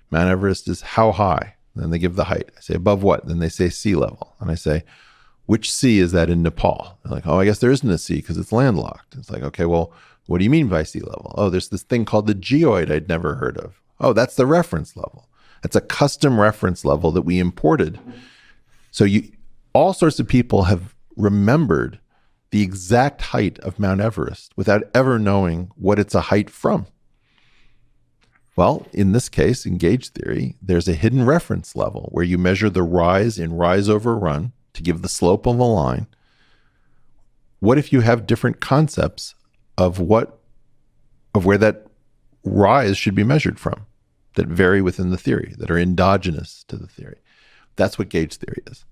Speaker 2: Mount Everest is how high? Then they give the height. I say, above what? Then they say sea level. And I say, which sea is that in Nepal? They're like, oh, I guess there isn't a sea because it's landlocked. It's like, okay, well, what do you mean by sea level? Oh, there's this thing called the geoid I'd never heard of. Oh, that's the reference level. That's a custom reference level that we imported. So all sorts of people have remembered the exact height of Mount Everest without ever knowing what it's a height from. Well, in this case, in gauge theory, there's a hidden reference level where you measure the rise in rise over run to give the slope of a line. What if you have different concepts of where that rise should be measured from that vary within the theory, that are endogenous to the theory? That's what gauge theory is.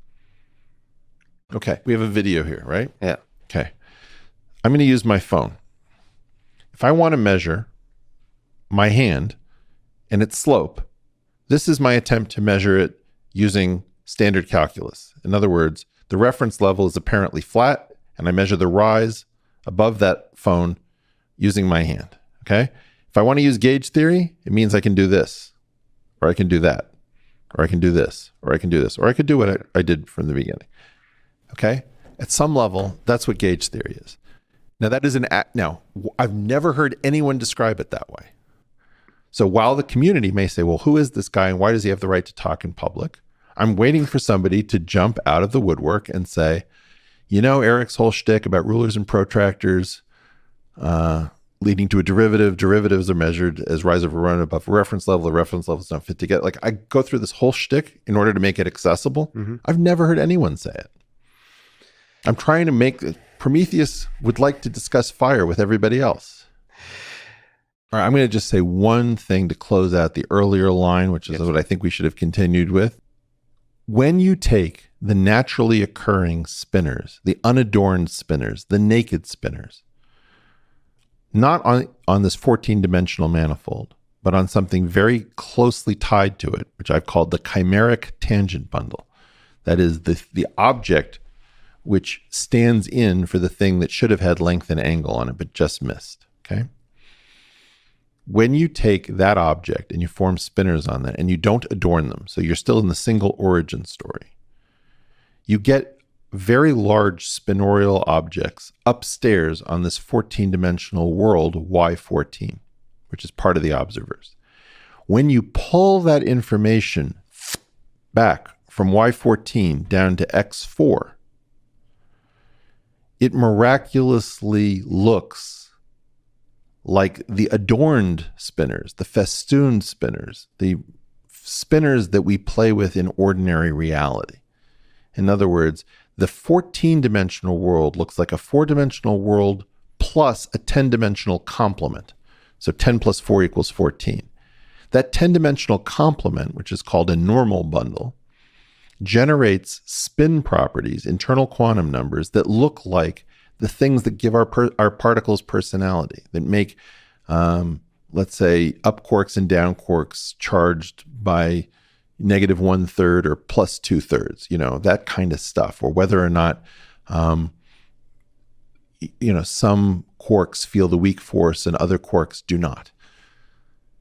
Speaker 2: Okay, we have a video here, right?
Speaker 1: Yeah.
Speaker 2: Okay. I'm going to use my phone. If I want to measure my hand and its slope, this is my attempt to measure it using standard calculus. In other words, the reference level is apparently flat, and I measure the rise above that phone using my hand. Okay? If I want to use gauge theory, it means I can do this, or I can do that, or I can do this, or I can do this, or I could do what I did from the beginning. Okay? At some level, that's what gauge theory is. Now, that is now, I've never heard anyone describe it that way. So while the community may say, well, who is this guy and why does he have the right to talk in public? I'm waiting for somebody to jump out of the woodwork and say, Eric's whole shtick about rulers and protractors leading to a derivative. Derivatives are measured as rise over run above a reference level. The reference levels don't fit together. Like, I go through this whole shtick in order to make it accessible. Mm-hmm. I've never heard anyone say it. I'm trying to make Prometheus would like to discuss fire with everybody else. All right, I'm going to just say one thing to close out the earlier line, which is what I think we should have continued with. When you take the naturally occurring spinners, the unadorned spinners, the naked spinners, not on this 14-dimensional manifold, but on something very closely tied to it, which I've called the chimeric tangent bundle. That is the object which stands in for the thing that should have had length and angle on it, but just missed, okay? When you take that object and you form spinners on that and you don't adorn them, so you're still in the single origin story, you get very large spinorial objects upstairs on this 14-dimensional world Y14, which is part of the observers. When you pull that information back from Y14 down to X4, it miraculously looks like the adorned spinners, the festooned spinners, the spinners that we play with in ordinary reality. In other words, the 14-dimensional world looks like a 4-dimensional world plus a 10-dimensional complement. So 10 plus 4 equals 14. That 10-dimensional complement, which is called a normal bundle, generates spin properties, internal quantum numbers, that look like the things that give our particles personality, that make, let's say, up quarks and down quarks charged by negative 1/3 or plus 2/3, that kind of stuff, or whether or not, some quarks feel the weak force and other quarks do not.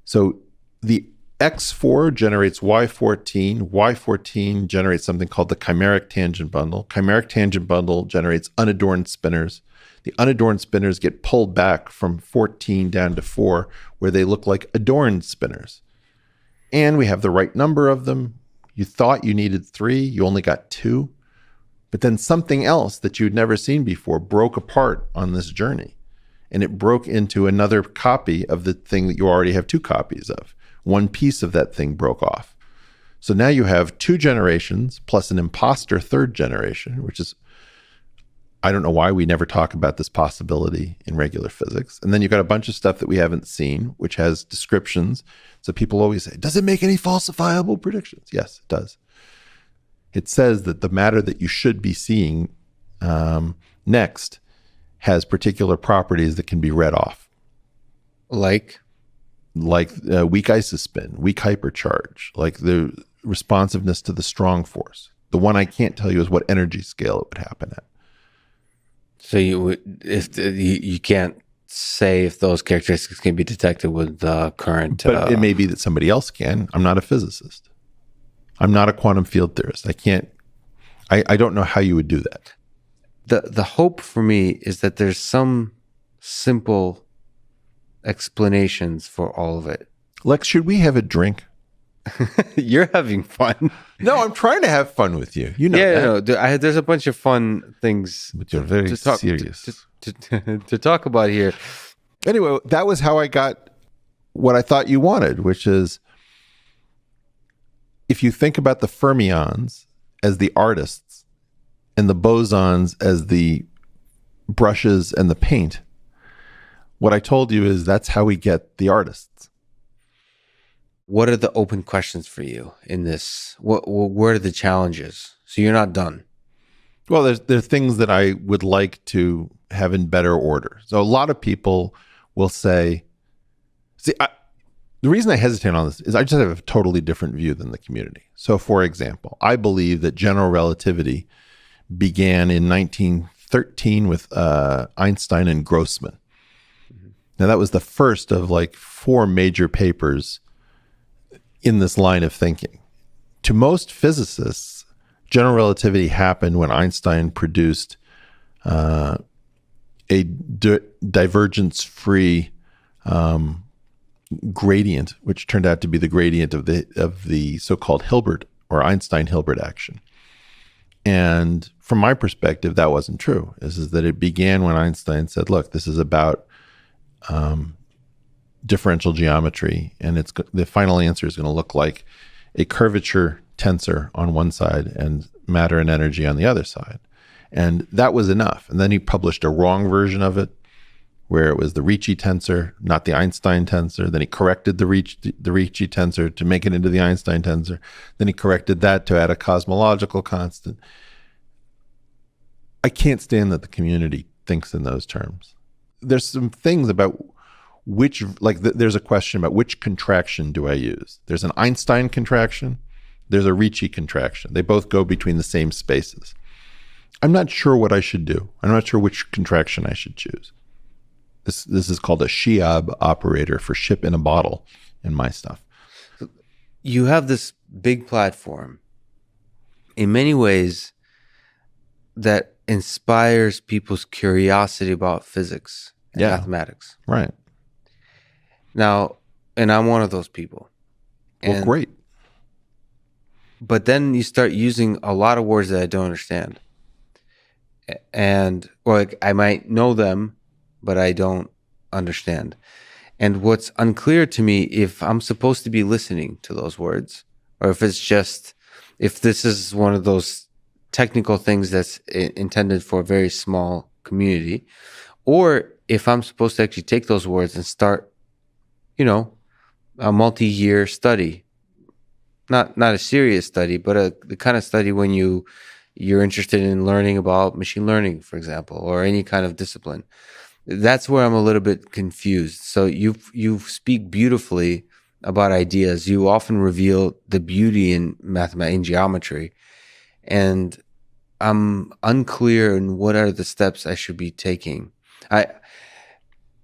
Speaker 2: So the X4 generates Y14. Y14 generates something called the chimeric tangent bundle. Chimeric tangent bundle generates unadorned spinners. The unadorned spinners get pulled back from 14 down to 4, where they look like adorned spinners. And we have the right number of them. You thought you needed 3, you only got 2. But then something else that you'd never seen before broke apart on this journey. And it broke into another copy of the thing that you already have 2 copies of. One piece of that thing broke off. So now you have 2 generations plus an imposter 3rd generation, which is, I don't know why we never talk about this possibility in regular physics. And then you've got a bunch of stuff that we haven't seen, which has descriptions. So people always say, does it make any falsifiable predictions? Yes, it does. It says that the matter that you should be seeing next has particular properties that can be read off.
Speaker 1: Like
Speaker 2: weak isospin, weak hypercharge, like the responsiveness to the strong force. The one I can't tell you is what energy scale it would happen at.
Speaker 1: So you can't say if those characteristics can be detected with the current.
Speaker 2: But it may be that somebody else can. I'm not a physicist. I'm not a quantum field theorist. I don't know how you would do that.
Speaker 1: The hope for me is that there's some simple explanations for all of it.
Speaker 2: Lex, should we have a drink?
Speaker 1: You're having fun.
Speaker 2: No, I'm trying to have fun with you. You know that.
Speaker 1: No, there's a bunch of fun things
Speaker 2: But you're very serious.
Speaker 1: to talk about here.
Speaker 2: Anyway, that was how I got what I thought you wanted, which is, if you think about the fermions as the artists and the bosons as the brushes and the paint, what I told you is that's how we get the artists.
Speaker 1: What are the open questions for you in this? What are the challenges? So you're not done.
Speaker 2: Well, there are things that I would like to have in better order. So a lot of people will say, the reason I hesitate on this is I just have a totally different view than the community. So for example, I believe that general relativity began in 1913 with Einstein and Grossman. Now that was the first of like 4 major papers in this line of thinking. To most physicists, general relativity happened when Einstein produced a divergence-free gradient, which turned out to be the gradient of the so-called Hilbert or Einstein-Hilbert action. And from my perspective, that wasn't true. This is that it began when Einstein said, look, this is about differential geometry, and the final answer is going to look like a curvature tensor on one side and matter and energy on the other side. And that was enough. And then he published a wrong version of it, where it was the Ricci tensor, not the Einstein tensor. Then he corrected the Ricci tensor to make it into the Einstein tensor. Then he corrected that to add a cosmological constant. I can't stand that the community thinks in those terms. There's some things about there's a question about which contraction do I use? There's an Einstein contraction. There's a Ricci contraction. They both go between the same spaces. I'm not sure what I should do. I'm not sure which contraction I should choose. This is called a Sheab operator for ship in a bottle in my stuff.
Speaker 1: You have this big platform in many ways that inspires people's curiosity about physics and mathematics.
Speaker 2: Right.
Speaker 1: Now, and I'm one of those people.
Speaker 2: Well, great.
Speaker 1: But then you start using a lot of words that I don't understand. And I might know them, but I don't understand. And what's unclear to me, if I'm supposed to be listening to those words, or if this is one of those technical things that's intended for a very small community, or if I'm supposed to actually take those words and start, a multi-year study, not a serious study, but the kind of study when you're interested in learning about machine learning, for example, or any kind of discipline. That's where I'm a little bit confused. So you speak beautifully about ideas. You often reveal the beauty in mathematics, in geometry, and I'm unclear in what are the steps I should be taking.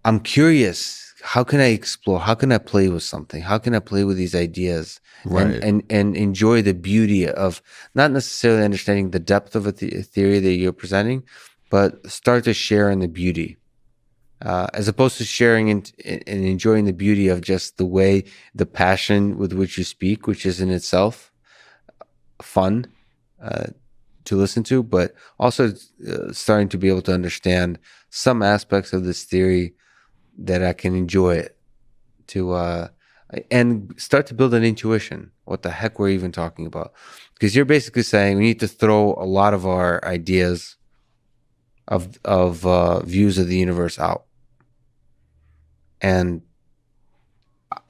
Speaker 1: I'm curious. How can I explore? How can I play with something? How can I play with these ideas
Speaker 2: Right.
Speaker 1: and enjoy the beauty of not necessarily understanding the depth of a theory that you're presenting, but start to share in the beauty, as opposed to sharing and enjoying the beauty of just the passion with which you speak, which is in itself fun to listen to, but also starting to be able to understand some aspects of this theory that I can enjoy it and start to build an intuition. What the heck we're even talking about? Because you're basically saying we need to throw a lot of our ideas of views of the universe out, and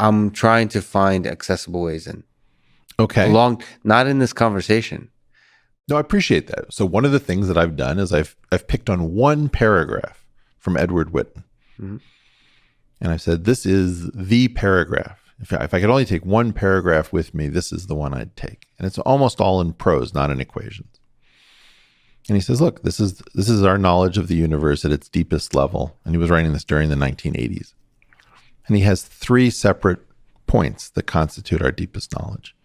Speaker 1: I'm trying to find accessible ways in.
Speaker 2: Okay.
Speaker 1: Not in this conversation.
Speaker 2: No, I appreciate that. So one of the things that I've done is I've picked on one paragraph from Edward Whitten.
Speaker 1: Mm-hmm.
Speaker 2: And I said, this is the paragraph. If I could only take one paragraph with me, this is the one I'd take. And it's almost all in prose, not in equations. And he says, look, this is our knowledge of the universe at its deepest level. And he was writing this during the 1980s. And he has 3 separate points that constitute our deepest knowledge.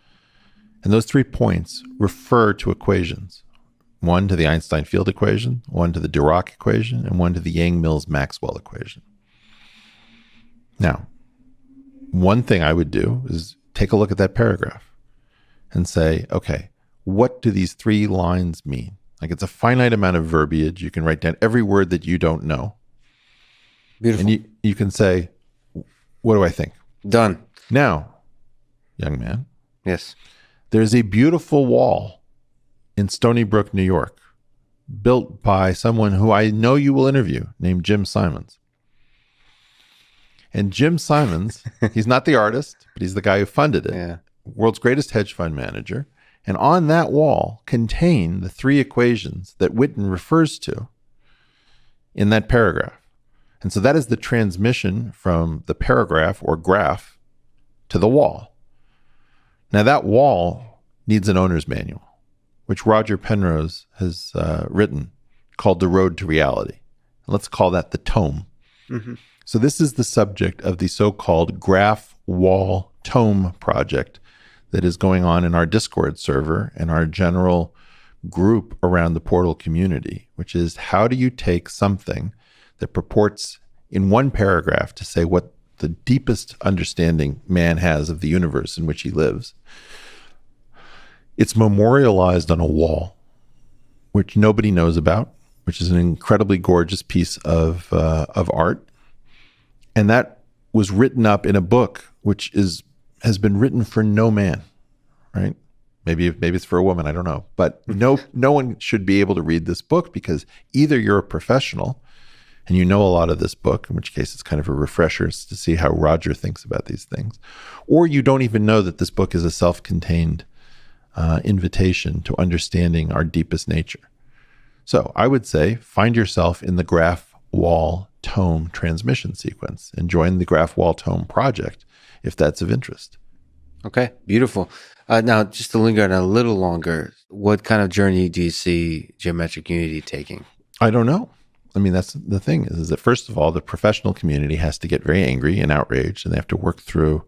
Speaker 2: And those 3 points refer to equations. One to the Einstein field equation, one to the Dirac equation, and one to the Yang-Mills-Maxwell equation. Now, one thing I would do is take a look at that paragraph and say, okay, what do these 3 lines mean? Like, it's a finite amount of verbiage. You can write down every word that you don't know.
Speaker 1: Beautiful.
Speaker 2: And you can say, what do I think?
Speaker 1: Done.
Speaker 2: Now, young man.
Speaker 1: Yes.
Speaker 2: There's a beautiful wall in Stony Brook, New York, built by someone who I know you will interview, named Jim Simons. And Jim Simons, he's not the artist, but he's the guy who funded it.
Speaker 1: Yeah.
Speaker 2: World's greatest hedge fund manager. And on that wall contain the 3 equations that Whitten refers to in that paragraph. And so that is the transmission from the paragraph or graph to the wall. Now that wall needs an owner's manual, which Roger Penrose has written, called The Road to Reality. Let's call that the tome. Mm-hmm. So this is the subject of the so-called Graph Wall Tome project that is going on in our Discord server and our general group around the Portal community, which is, how do you take something that purports in one paragraph to say what the deepest understanding man has of the universe in which he lives? It's memorialized on a wall, which nobody knows about, which is an incredibly gorgeous piece of art. And that was written up in a book which has been written for no man, right? Maybe it's for a woman, I don't know. But no one should be able to read this book, because either you're a professional and you know a lot of this book, in which case it's kind of a refresher to see how Roger thinks about these things, or you don't even know that this book is a self-contained invitation to understanding our deepest nature. So I would say, find yourself in the Graph Wall Tome transmission sequence and join the Graph Wall Tome project if that's of interest.
Speaker 1: Okay, beautiful. Now, just to linger on a little longer, what kind of journey do you see Geometric Unity taking?
Speaker 2: I don't know. I mean, that's the thing, is that first of all, the professional community has to get very angry and outraged, and they have to work through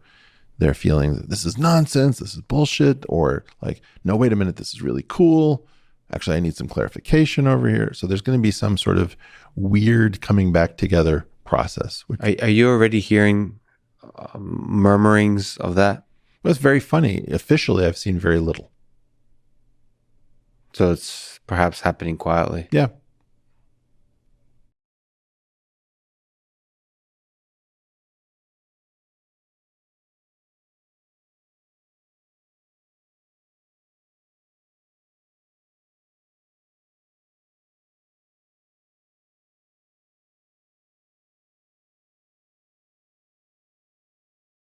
Speaker 2: their feelings. This is nonsense. This is bullshit. Or like, no, wait a minute. This is really cool. Actually, I need some clarification over here. So there's going to be some sort of weird coming back together process.
Speaker 1: Are you already hearing murmurings of that?
Speaker 2: Well, it's very funny. Officially, I've seen very little.
Speaker 1: So it's perhaps happening quietly.
Speaker 2: Yeah.